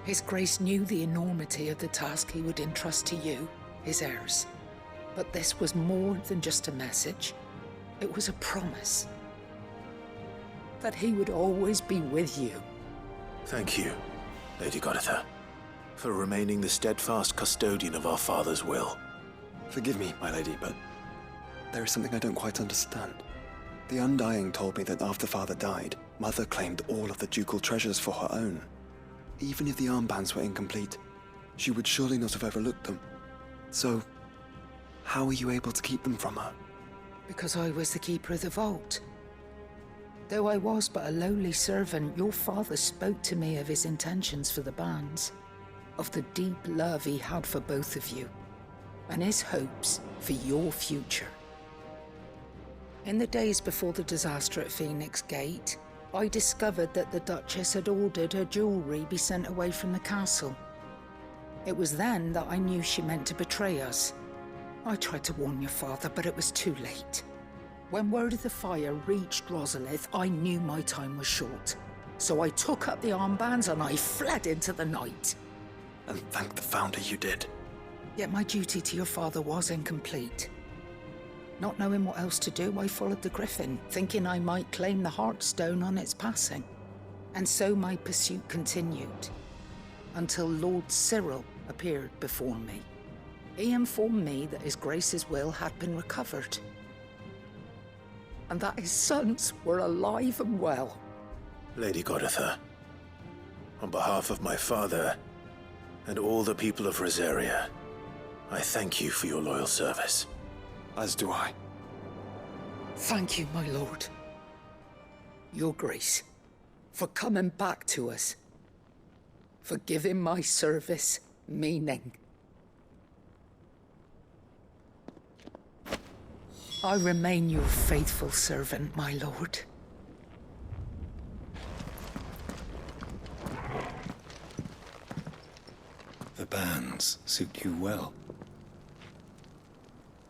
His Grace knew the enormity of the task he would entrust to you, his heirs. But this was more than just a message. It was a promise that he would always be with you. Thank you, Lady Goditha, for remaining the steadfast custodian of our father's will. Forgive me, my lady, but there is something I don't quite understand. The Undying told me that after Father died, Mother claimed all of the ducal treasures for her own. Even if the armbands were incomplete, she would surely not have overlooked them. So, how were you able to keep them from her? Because I was the keeper of the vault. Though I was but a lowly servant, your father spoke to me of his intentions for the bands, of the deep love he had for both of you, and his hopes for your future. In the days before the disaster at Phoenix Gate, I discovered that the Duchess had ordered her jewelry be sent away from the castle. It was then that I knew she meant to betray us. I tried to warn your father, but it was too late. When word of the fire reached Rosalith, I knew my time was short. So I took up the armbands and I fled into the night. And thank the Founder you did. Yet my duty to your father was incomplete. Not knowing what else to do, I followed the Griffin, thinking I might claim the Heartstone on its passing. And so my pursuit continued, until Lord Cyril appeared before me. He informed me that His Grace's will had been recovered, and that his sons were alive and well. Lady Goditha, on behalf of my father and all the people of Rosaria, I thank you for your loyal service. As do I. Thank you, my lord. Your Grace, for coming back to us, for giving my service meaning. I remain your faithful servant, my lord. The bands suit you well.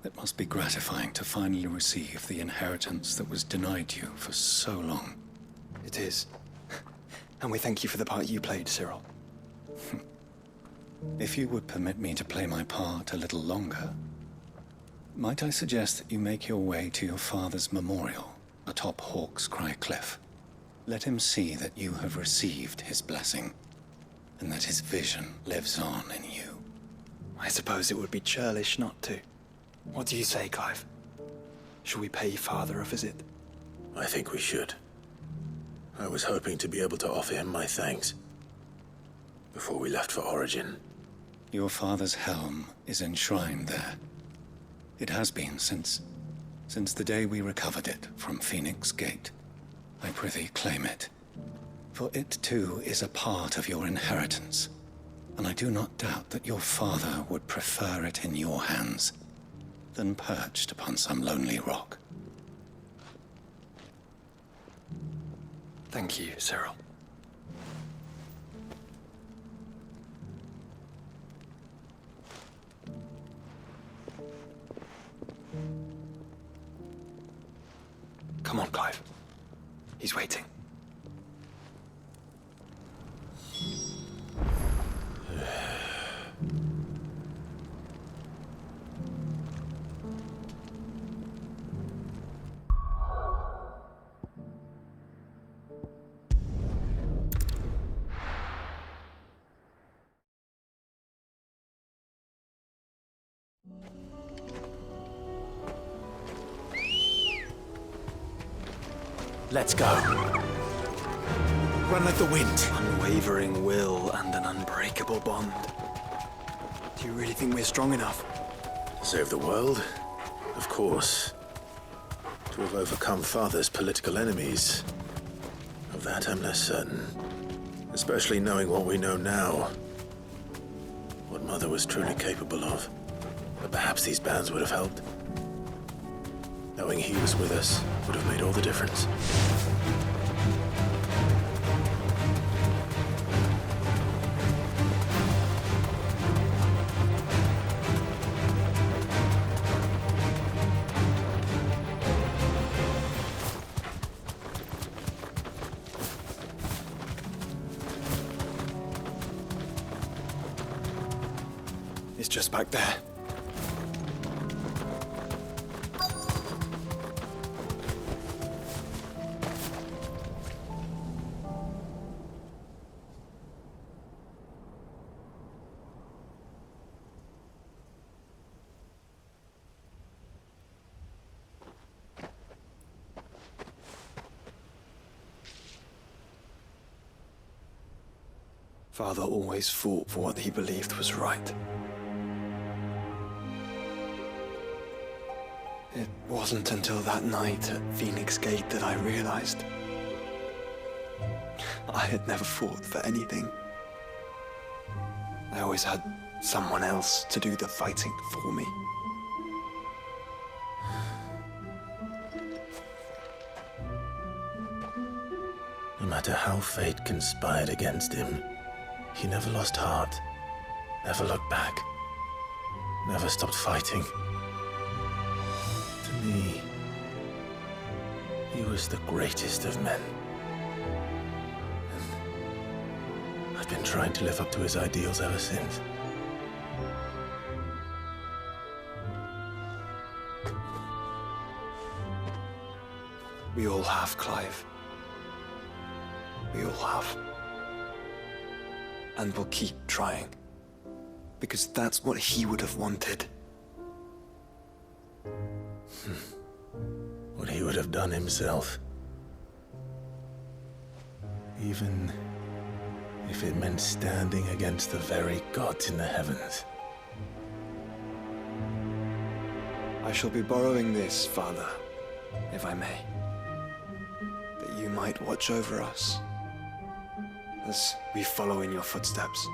It must be gratifying to finally receive the inheritance that was denied you for so long. It is. And we thank you for the part you played, Cyril. If you would permit me to play my part a little longer, might I suggest that you make your way to your father's memorial atop Hawk's Cry Cliff? Let him see that you have received his blessing, and that his vision lives on in you. I suppose it would be churlish not to. What do you say, Clive? Shall we pay Father a visit? I think we should. I was hoping to be able to offer him my thanks before we left for Origin. Your father's helm is enshrined there. It has been since the day we recovered it from Phoenix Gate. I prithee claim it, for it too is a part of your inheritance, and I do not doubt that your father would prefer it in your hands than perched upon some lonely rock. Thank you, Cyril. Come on, Clive. He's waiting. Let's go. Run like the wind. Unwavering will and an unbreakable bond. Do you really think we're strong enough? Save the world? Of course. To have overcome Father's political enemies. Of that I'm less certain. Especially knowing what we know now. What Mother was truly capable of. But perhaps these bands would have helped. Knowing he was with us would have made all the difference. is just back there. Father always fought for what he believed was right. It wasn't until that night at Phoenix Gate that I realized I had never fought for anything. I always had someone else to do the fighting for me. No matter how fate conspired against him, he never lost heart, never looked back, never stopped fighting. To me, he was the greatest of men. And I've been trying to live up to his ideals ever since. We all have, Clive. We all have. And we'll keep trying. Because that's what he would have wanted. What he would have done himself. Even if it meant standing against the very gods in the heavens. I shall be borrowing this, Father, if I may. That you might watch over us as we follow in your footsteps.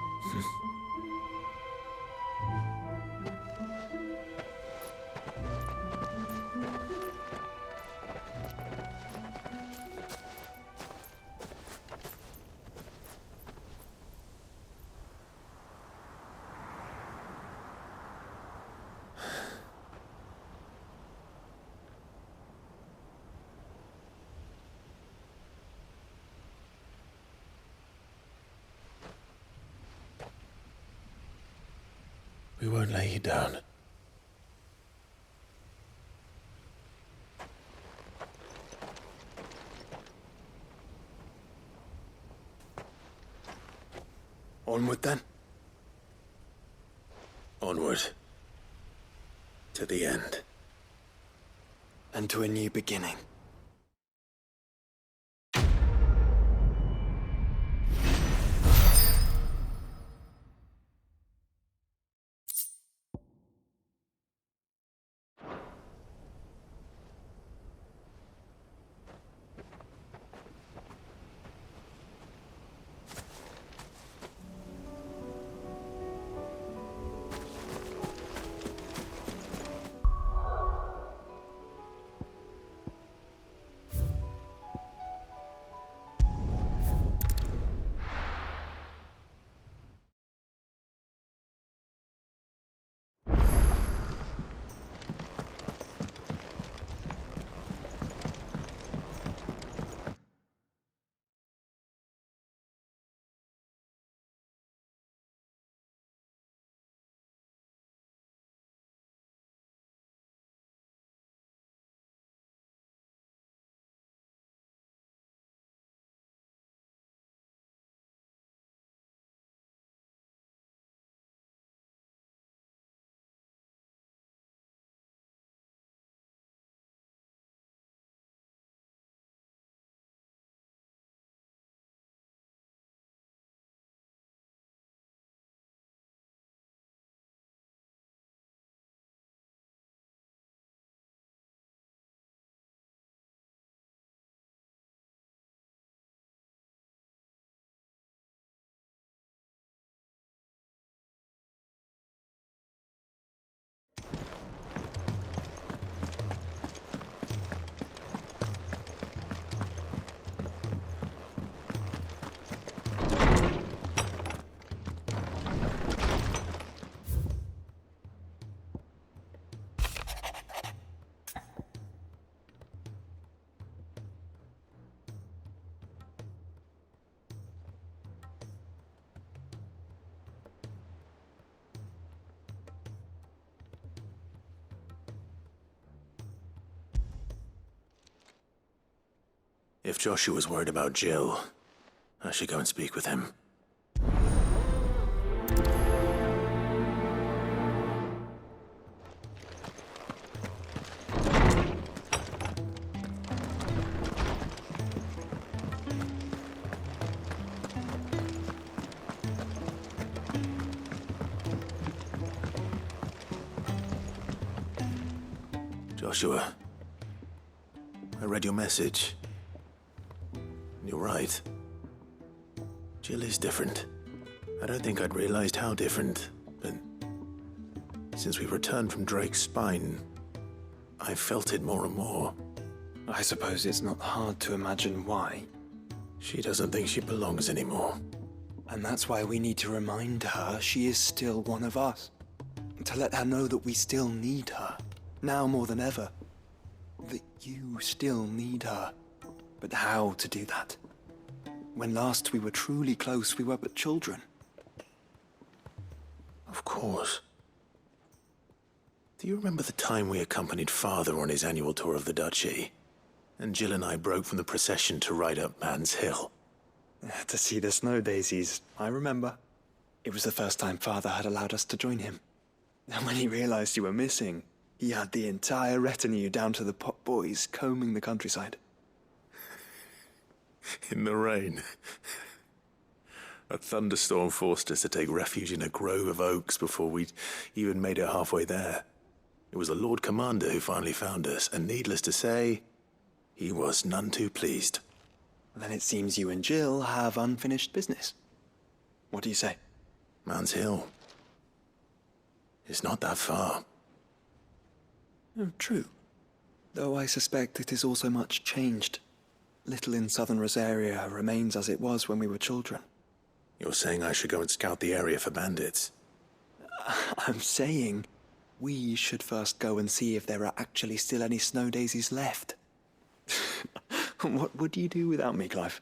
We won't lay you down. Onward then. Onward. To the end. And to a new beginning. If Joshua's worried about Jill, I should go and speak with him. Joshua, I read your message. You're right. Jill is different. I don't think I'd realized how different, but since we returned from Drake's spine, I've felt it more and more. I suppose it's not hard to imagine why. She doesn't think she belongs anymore. And that's why we need to remind her she is still one of us. To let her know that we still need her. Now more than ever. That you still need her. But how to do that? When last we were truly close, we were but children. Of course. Do you remember the time we accompanied Father on his annual tour of the Duchy? And Jill and I broke from the procession to ride up Man's Hill. To see the snow daisies, I remember. It was the first time Father had allowed us to join him. And when he realized you were missing, he had the entire retinue down to the pot boys combing the countryside. In the rain. A thunderstorm forced us to take refuge in a grove of oaks before we'd even made it halfway there. It was the Lord Commander who finally found us, and needless to say, he was none too pleased. Then it seems you and Jill have unfinished business. What do you say? Man's Hill. It's not that far. Oh, true. Though I suspect it is also much changed. Little in southern Rosaria remains as it was when we were children. You're saying I should go and scout the area for bandits? I'm saying we should first go and see if there are actually still any snow daisies left. What would you do without me, Clive?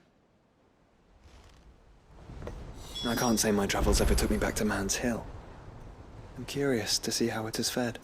I can't say my travels ever took me back to Man's Hill. I'm curious to see how it has fared.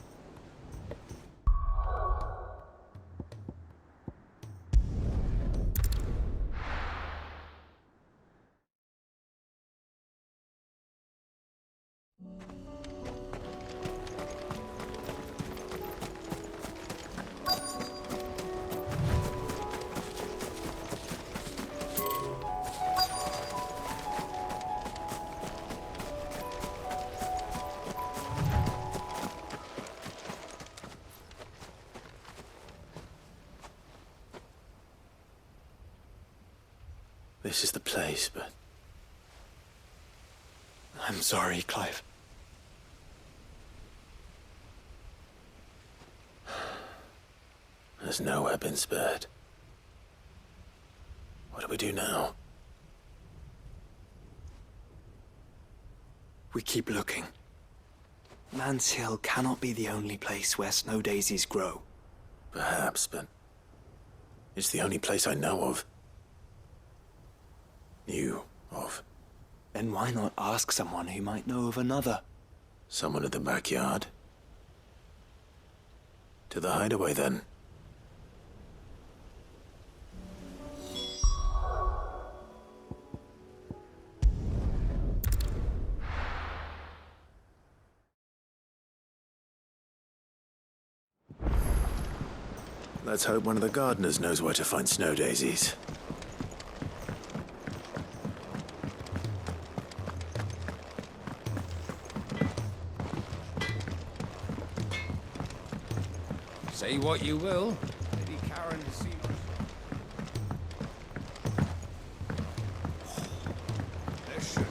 This is the place, but I'm sorry, Clive. there's nowhere been spared. What do we do now? We keep looking. Man's Hill cannot be the only place where snow daisies grow. Perhaps, but it's the only place I know of. Knew of. Then why not ask someone who might know of another? Someone in the backyard? To the hideaway, then. Let's hope one of the gardeners knows where to find snow daisies. Say what you will. Lady Karen seems... There should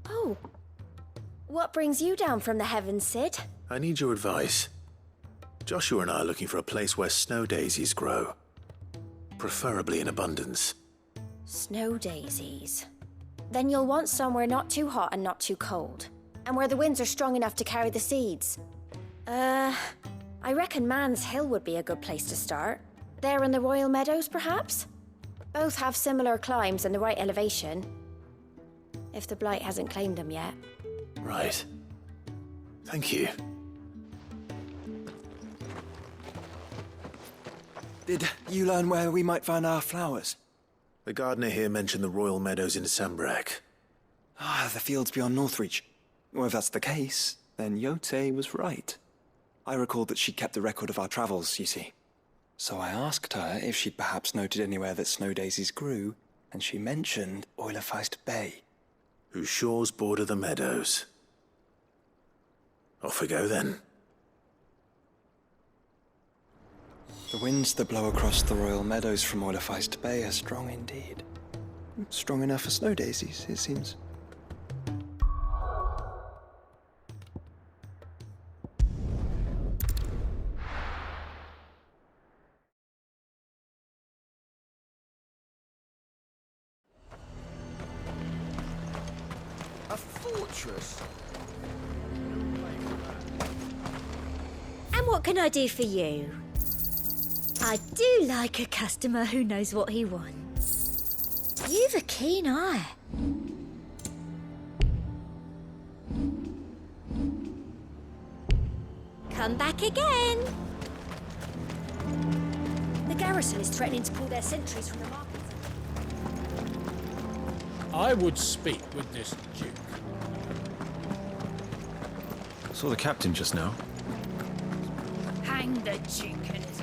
Oh. What brings you down from the heavens, Sid? I need your advice. Joshua and I are looking for a place where snow daisies grow. Preferably in abundance. Snow daisies. Then you'll want somewhere not too hot and not too cold. And where the winds are strong enough to carry the seeds. I reckon Man's Hill would be a good place to start. There in the Royal Meadows, perhaps? Both have similar climbs and the right elevation. If the Blight hasn't claimed them yet. Right. Thank you. Did you learn where we might find our flowers? The gardener here mentioned the royal meadows in Sambrak. Ah, the fields beyond Northreach. Well, if that's the case, then Yote was right. I recalled that she kept the record of our travels, you see. So I asked her if she'd perhaps noted anywhere that snow daisies grew, and she mentioned Oilefeist Bay. Whose shores border the meadows. Off we go then. The winds that blow across the royal meadows from Oilefeist Bay are strong indeed. Strong enough for snow daisies, it seems. A fortress? And what can I do for you? I do like a customer who knows what he wants. You've a keen eye. Come back again. The garrison is threatening to pull their sentries from the market. I would speak with this duke. Saw the captain just now. Hang the duke and his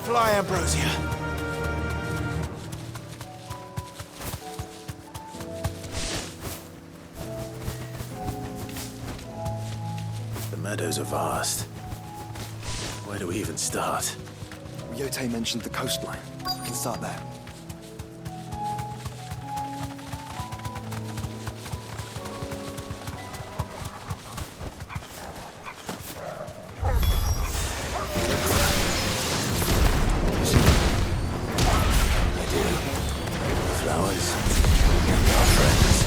Fly, Ambrosia! The meadows are vast. Where do we even start? Yote mentioned the coastline. We can start there. Flowers. Our friends.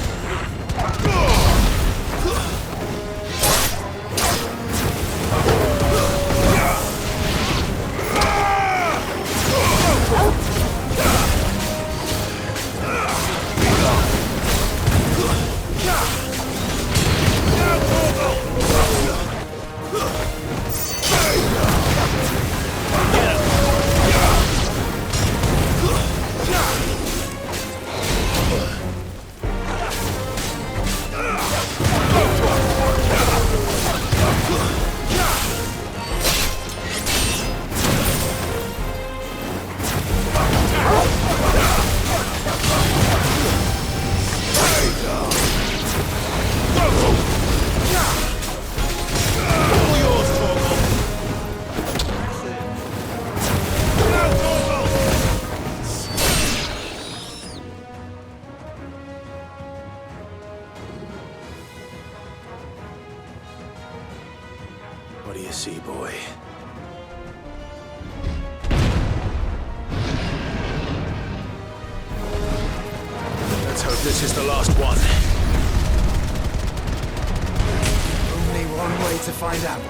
What do you see, boy? Let's hope this is the last one. Only one way to find out.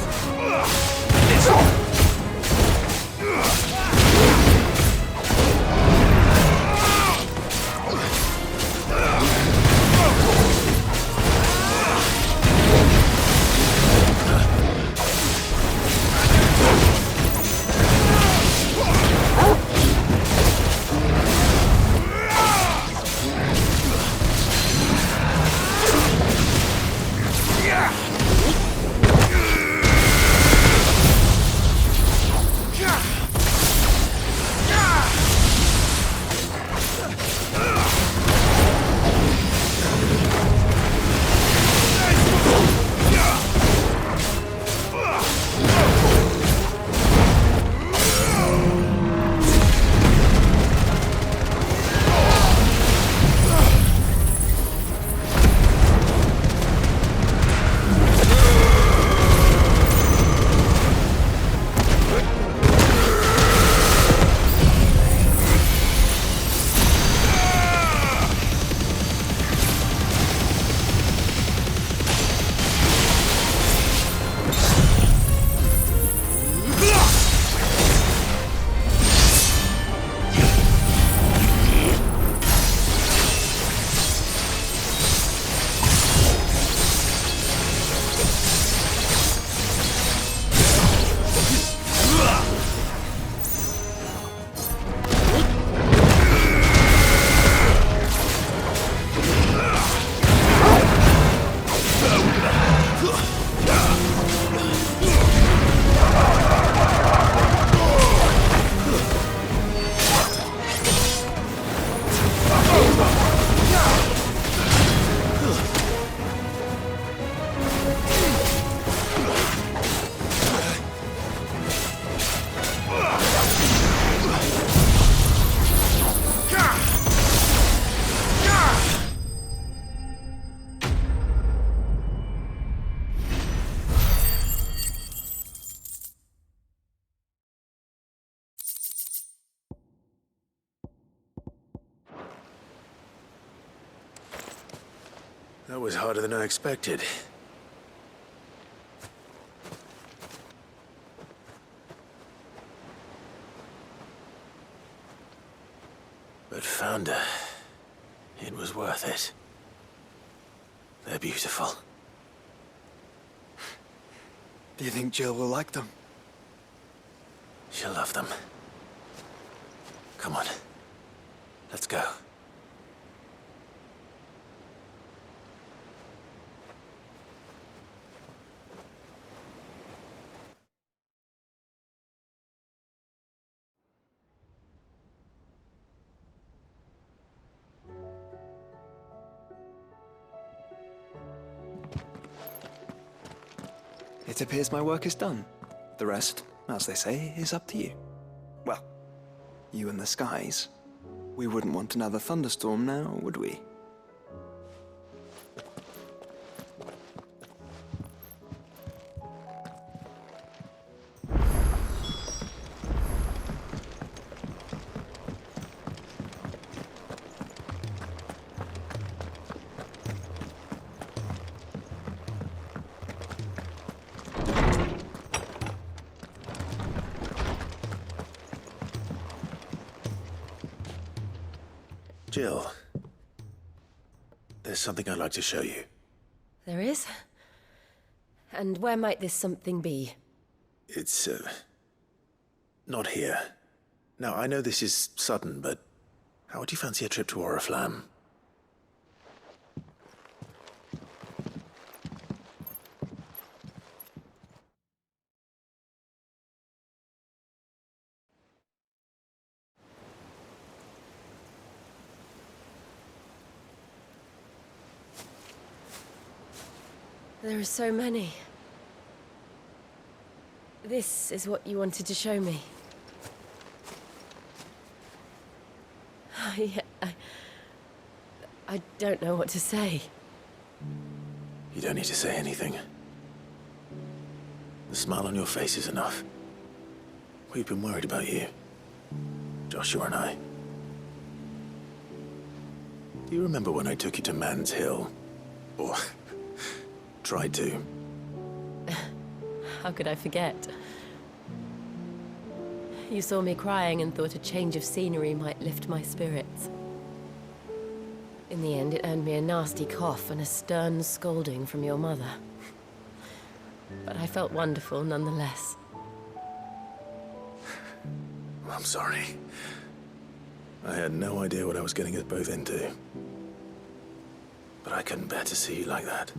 That was harder than I expected. But Founder, it was worth it. They're beautiful. Do you think Jill will like them? She'll love them. Come on. Let's go. It appears my work is done. The rest, as they say, is up to you. Well, you and the skies. We wouldn't want another thunderstorm now, would we? Jill, there's something I'd like to show you. There is? And where might this something be? It's, not here. Now, I know this is sudden, but how would you fancy a trip to Oriflamme? There are so many. This is what you wanted to show me. I don't know what to say. You don't need to say anything. The smile on your face is enough. We've been worried about you. Joshua and I. Do you remember when I took you to Man's Hill? Or tried to? How could I forget? You saw me crying and thought a change of scenery might lift my spirits. In the end, it earned me a nasty cough and a stern scolding from your mother. But I felt wonderful nonetheless. I'm sorry. I had no idea what I was getting us both into. But I couldn't bear to see you like that.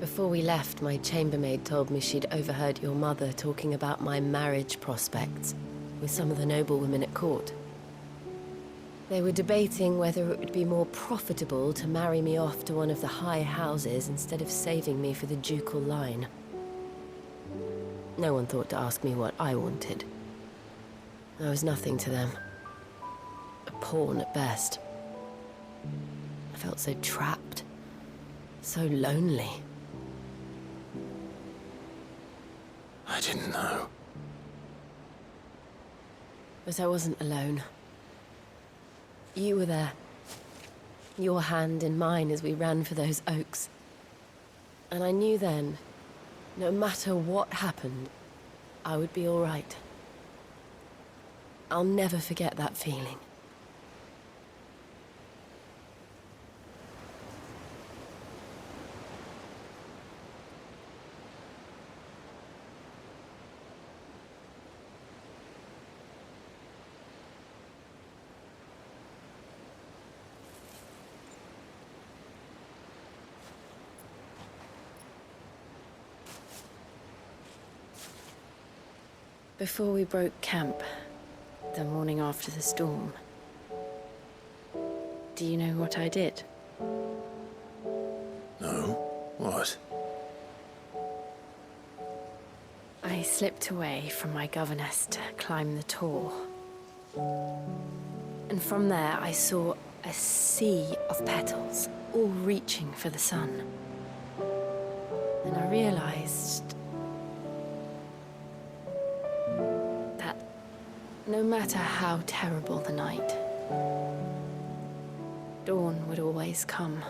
Before we left, my chambermaid told me she'd overheard your mother talking about my marriage prospects with some of the noblewomen at court. They were debating whether it would be more profitable to marry me off to one of the high houses instead of saving me for the ducal line. No one thought to ask me what I wanted. I was nothing to them. A pawn at best. I felt so trapped. So lonely. I didn't know. But I wasn't alone. You were there. Your hand in mine as we ran for those oaks. And I knew then, no matter what happened, I would be all right. I'll never forget that feeling. Before we broke camp, the morning after the storm, do you know what I did? No? What? I slipped away from my governess to climb the tor. And from there I saw a sea of petals, all reaching for the sun. And I realized that no matter how terrible the night, dawn would always come.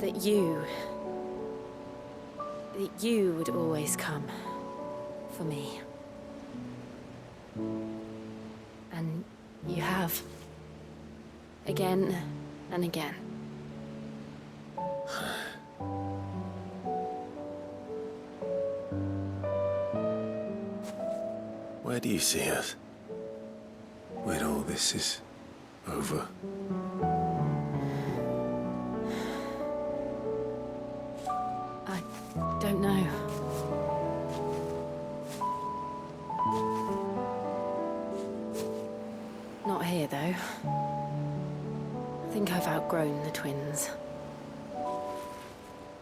That you would always come for me. And you have. Again and again. Where do you see us? When all this is over? I don't know. Not here, though. I think I've outgrown the twins.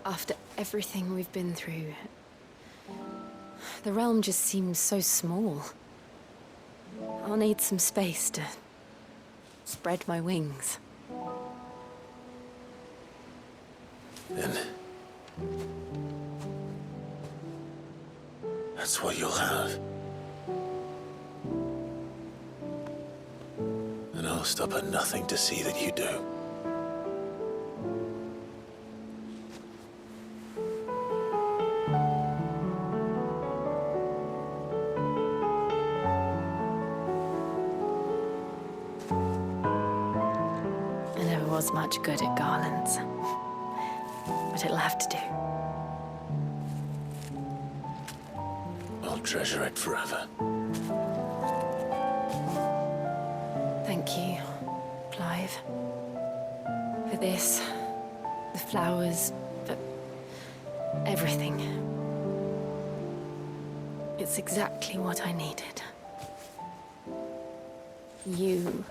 After everything we've been through, the realm just seems so small. I'll need some space to spread my wings. Then that's what you'll have. And I'll stop at nothing to see that you do. I never was much good at garlands, but it'll have to do. I'll treasure it forever. Thank you, Clive. For this, the flowers, for everything. It's exactly what I needed. You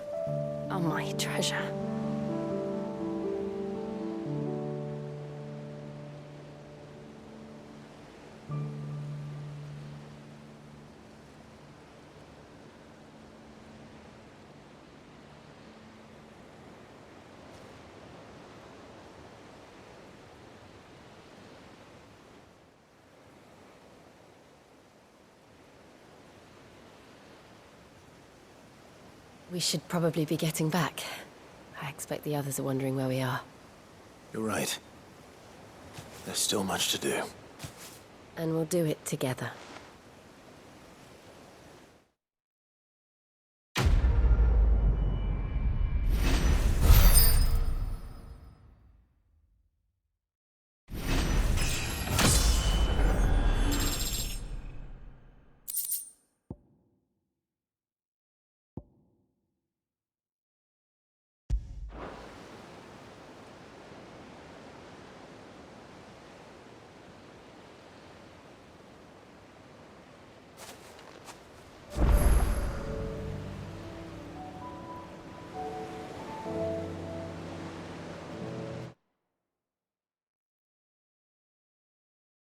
are my treasure. We should probably be getting back. I expect the others are wondering where we are. You're right. There's still much to do. And we'll do it together.